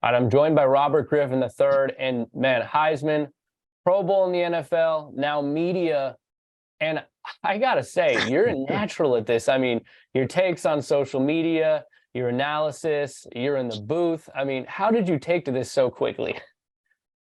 And I'm joined by Robert Griffin III, and man, Heisman, Pro Bowl in the NFL, now media. And I gotta say, you're a natural at this. I mean, your takes on social media, your analysis, you're in the booth. I mean, how did you take to this so quickly?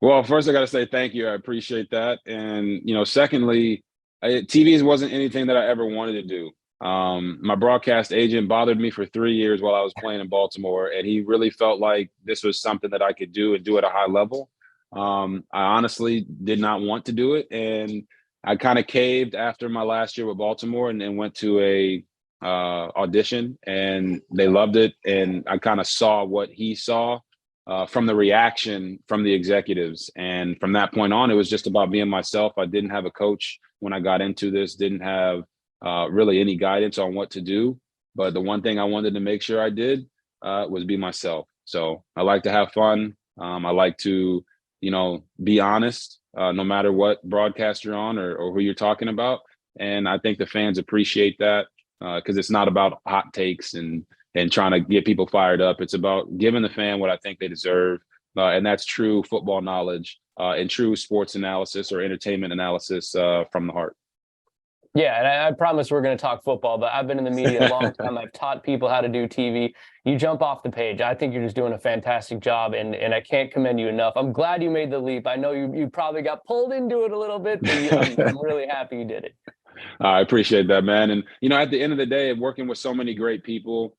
Well, first I got to say thank you. I appreciate that. And secondly, TVs wasn't anything that I ever wanted to do. My broadcast agent bothered me for 3 years while I was playing in Baltimore, and he really felt like this was something that I could do and do at a high level. I honestly did not want to do it, and I kind of caved after my last year with Baltimore and went to a audition, and they loved it. And I kind of saw what he saw from the reaction from the executives. And from that point on, it was just about being myself. I didn't have a coach when I got into this, didn't have really any guidance on what to do. But the one thing I wanted to make sure I did was be myself. So I like to have fun. I like to, be honest, no matter what broadcast you're on or who you're talking about. And I think the fans appreciate that because it's not about hot takes and trying to get people fired up. It's about giving the fan what I think they deserve. And that's true football knowledge and true sports analysis or entertainment analysis from the heart. Yeah, and I promise we're going to talk football, but I've been in the media a long time. I've taught people how to do TV. You jump off the page. I think you're just doing a fantastic job, and I can't commend you enough. I'm glad you made the leap. I know you probably got pulled into it a little bit, but I'm really happy you did it. I appreciate that, man. And, at the end of the day, working with so many great people,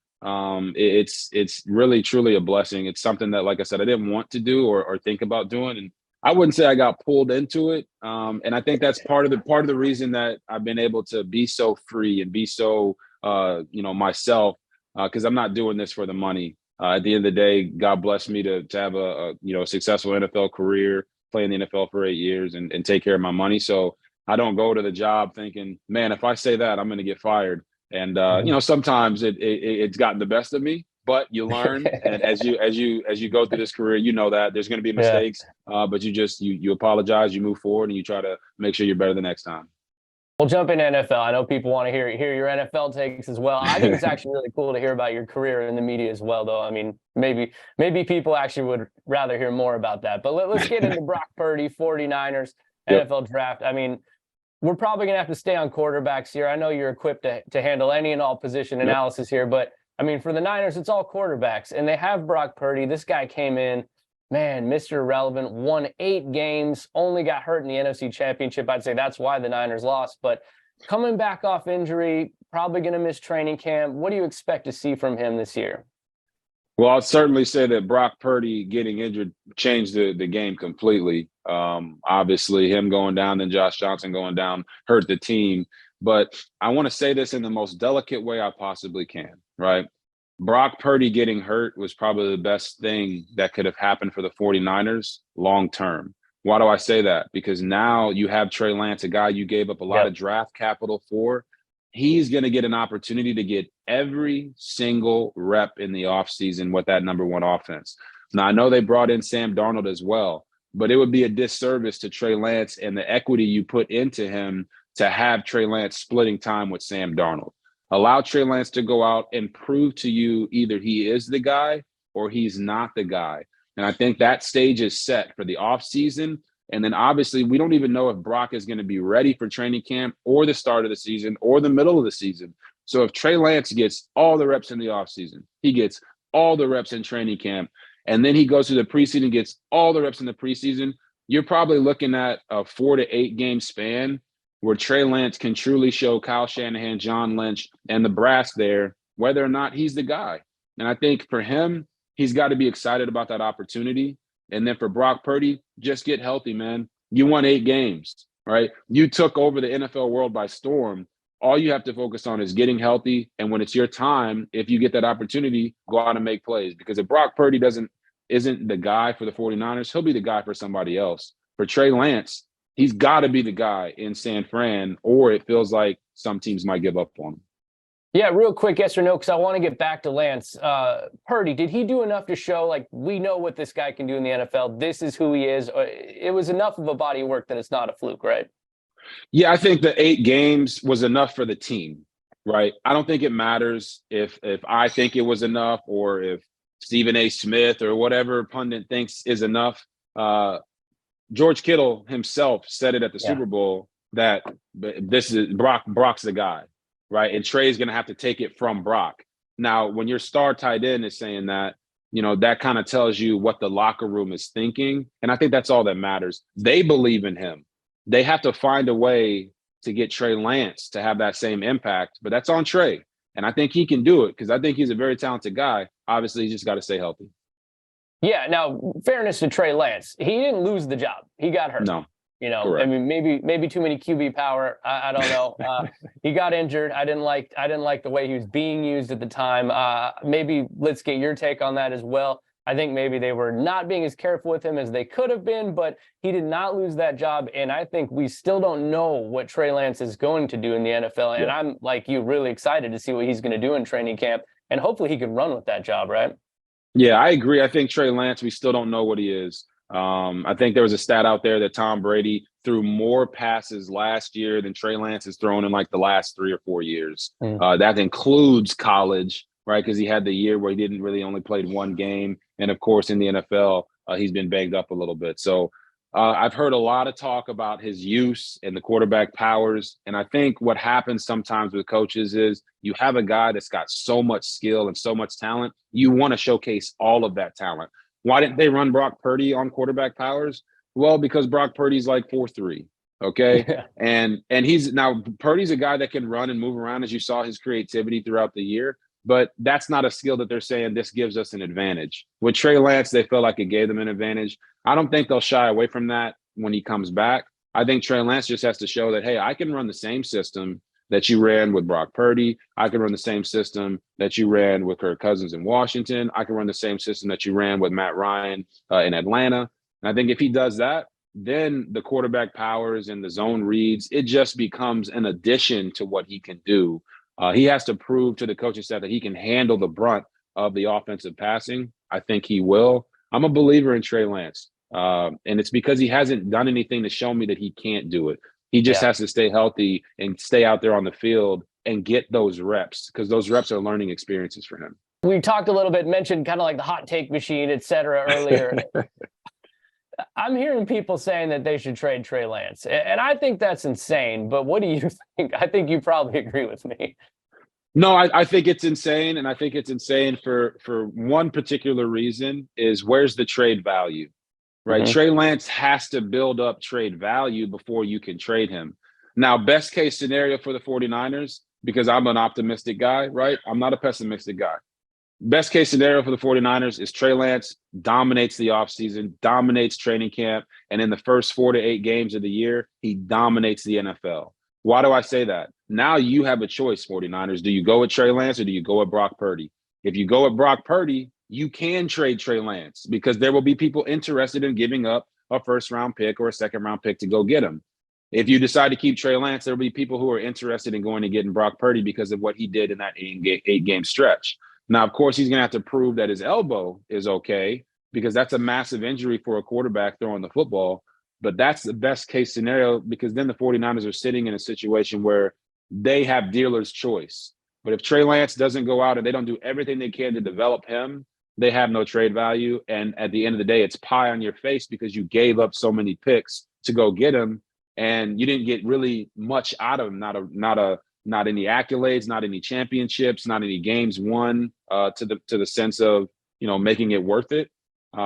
it's really, truly a blessing. It's something that, like I said, I didn't want to do or think about doing. And I wouldn't say I got pulled into it. And I think that's part of the reason that I've been able to be so free and be so, myself, because I'm not doing this for the money. At the end of the day, God blessed me to have a successful NFL career, play in the NFL for 8 years and take care of my money. So I don't go to the job thinking, man, if I say that, I'm going to get fired. And sometimes it's gotten the best of me, but you learn. And as you go through this career, that there's going to be mistakes, but you apologize, you move forward, and you try to make sure you're better the next time. We'll jump into NFL. I know people want to hear your NFL takes as well. I think it's actually really cool to hear about your career in the media as well, though. I mean, maybe people actually would rather hear more about that. But let's get into Brock Purdy, 49ers, NFL draft. I mean, we're probably going to have to stay on quarterbacks here. I know you're equipped to handle any and all position analysis here, but I mean, for the Niners, it's all quarterbacks, and they have Brock Purdy. This guy came in, man, Mr. Irrelevant, won 8 games, only got hurt in the NFC Championship. I'd say that's why the Niners lost, but coming back off injury, probably going to miss training camp. What do you expect to see from him this year? Well, I'll certainly say that Brock Purdy getting injured changed the game completely. Obviously, him going down, then Josh Johnson going down hurt the team. But I want to say this in the most delicate way I possibly can, right? Brock Purdy getting hurt was probably the best thing that could have happened for the 49ers long term. Why do I say that? Because now you have Trey Lance, a guy you gave up a lot of draft capital for. He's going to get an opportunity to get every single rep in the offseason with that number 1 offense. Now, I know they brought in Sam Darnold as well, but it would be a disservice to Trey Lance and the equity you put into him to have Trey Lance splitting time with Sam Darnold. Allow Trey Lance to go out and prove to you either he is the guy or he's not the guy. And I think that stage is set for the offseason. And then obviously we don't even know if Brock is going to be ready for training camp or the start of the season or the middle of the season. So if Trey Lance gets all the reps in the offseason, he gets all the reps in training camp, and then he goes to the preseason, gets all the reps in the preseason, you're probably looking at a 4 to 8 game span where Trey Lance can truly show Kyle Shanahan, John Lynch, and the brass there whether or not he's the guy. And I think for him, he's got to be excited about that opportunity. And then for Brock Purdy, just get healthy, man. You won 8 games, right? You took over the NFL world by storm. All you have to focus on is getting healthy. And when it's your time, if you get that opportunity, go out and make plays. Because if Brock Purdy isn't the guy for the 49ers, he'll be the guy for somebody else. For Trey Lance, he's got to be the guy in San Fran, or it feels like some teams might give up on him. Yeah, real quick, yes or no, because I want to get back to Lance. Purdy, did he do enough to show, like, we know what this guy can do in the NFL? This is who he is. It was enough of a body of work that it's not a fluke, right? Yeah, I think the 8 games was enough for the team, right? I don't think it matters if I think it was enough or if Stephen A. Smith or whatever pundit thinks is enough. George Kittle himself said it at the Super Bowl that this is Brock's the guy, right? And Trey's going to have to take it from Brock. Now, when your star tight end is saying that, that kind of tells you what the locker room is thinking. And I think that's all that matters. They believe in him. They have to find a way to get Trey Lance to have that same impact, but that's on Trey. And I think he can do it because I think he's a very talented guy. Obviously, he's just got to stay healthy. Yeah. Now, fairness to Trey Lance, he didn't lose the job. He got hurt. No. I mean, maybe too many QB power. I don't know. He got injured. I didn't like the way he was being used at the time. Maybe let's get your take on that as well. I think maybe they were not being as careful with him as they could have been, but he did not lose that job. And I think we still don't know what Trey Lance is going to do in the NFL. And I'm, like you, really excited to see what he's going to do in training camp. And hopefully he can run with that job, right? Yeah, I agree. I think Trey Lance, we still don't know what he is. I think there was a stat out there that Tom Brady threw more passes last year than Trey Lance has thrown in like the last 3 or 4 years. That includes college, right? Because he had the year where he didn't really only played one game. And of course, in the NFL, he's been banged up a little bit. So I've heard a lot of talk about his use and the quarterback powers. And I think what happens sometimes with coaches is you have a guy that's got so much skill and so much talent. You want to showcase all of that talent. Why didn't they run Brock Purdy on quarterback powers? Well, because Brock Purdy's like 4'3", okay? Yeah. And he's now Purdy's a guy that can run and move around, as you saw his creativity throughout the year. But that's not a skill that they're saying this gives us an advantage. With Trey Lance, they felt like it gave them an advantage. I don't think they'll shy away from that when he comes back. I think Trey Lance just has to show that, hey, I can run the same system that you ran with Brock Purdy. I can run the same system that you ran with Kirk Cousins in Washington. I can run the same system that you ran with Matt Ryan in Atlanta. And I think if he does that, then the quarterback powers and the zone reads, it just becomes an addition to what he can do. He has to prove to the coaching staff that he can handle the brunt of the offensive passing. I think he will. I'm a believer in Trey Lance. And it's because he hasn't done anything to show me that he can't do it. He just has to stay healthy and stay out there on the field and get those reps, because those reps are learning experiences for him. We talked a little bit, mentioned kind of like the hot take machine, et cetera, earlier. I'm hearing people saying that they should trade Trey Lance, and I think that's insane. But what do you think? I think you probably agree with me. No, I think it's insane, and I think it's insane for one particular reason is where's the trade value, right? Trey Lance has to build up trade value before you can trade him. Now, best case scenario for the 49ers, because I'm an optimistic guy, right? I'm not a pessimistic guy. Best case scenario for the 49ers is Trey Lance dominates the offseason, dominates training camp, and in the first 4 to 8 games of the year, he dominates the NFL. Why do I say that? Now you have a choice, 49ers. Do you go with Trey Lance or do you go with Brock Purdy? If you go with Brock Purdy, you can trade Trey Lance because there will be people interested in giving up a first-round pick or a second-round pick to go get him. If you decide to keep Trey Lance, there will be people who are interested in going and getting Brock Purdy because of what he did in that 8-game stretch. Now, of course, he's going to have to prove that his elbow is okay because that's a massive injury for a quarterback throwing the football. But that's the best case scenario because then the 49ers are sitting in a situation where they have dealer's choice. But if Trey Lance doesn't go out and they don't do everything they can to develop him, they have no trade value. And at the end of the day, it's pie on your face because you gave up so many picks to go get him and you didn't get really much out of him. Not any accolades, not any championships, not any games won to the sense of, making it worth it.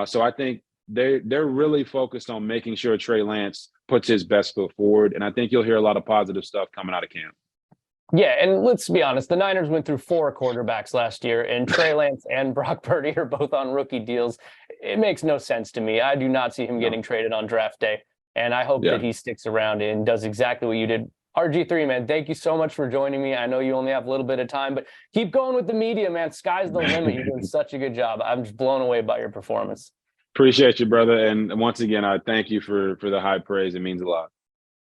So I think they're really focused on making sure Trey Lance puts his best foot forward. And I think you'll hear a lot of positive stuff coming out of camp. Yeah, and let's be honest, the Niners went through 4 quarterbacks last year, and Trey Lance and Brock Purdy are both on rookie deals. It makes no sense to me. I do not see him getting traded on draft day, and I hope that he sticks around and does exactly what you did. RG3, man, thank you so much for joining me. I know you only have a little bit of time, but keep going with the media, man. Sky's the limit. You're doing such a good job. I'm just blown away by your performance. Appreciate you, brother. And once again, I thank you for the high praise. It means a lot.